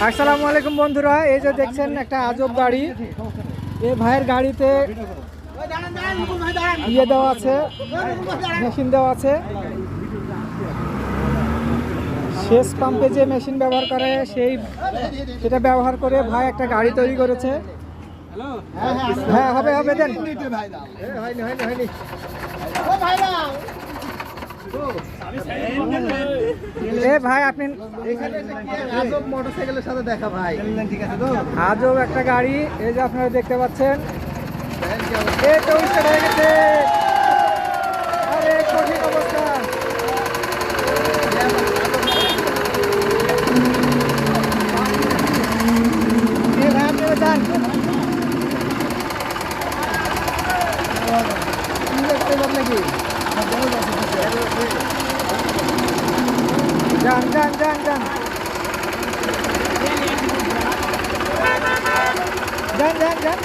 আসসালামু আলাইকুম বন্ধুরা, এই যে দেখছেন একটা আজব গাড়ি। এই ভাইয়ের গাড়িতে ইয়ে দেওয়া আছে, মেশিন দেওয়া আছে। সেচ পাম্পে যে মেশিন ব্যবহার করে সেটা ব্যবহার করে ভাই একটা গাড়ি তৈরি করেছে। হ্যাঁ, হবে হবে দেন। ভাই আপনি আজব মোটরসাইকেলের সাথে দেখা ভাই, ঠিক আছে তো? আজব একটা গাড়ি, এই যে আপনারা দেখতে পাচ্ছেন। এই তো স্টার্ট হয়ে গেছে। আরে কঠিন অবস্থা। ভাই আপনারা যান, নাকি যান যান যান যান যান যান যান।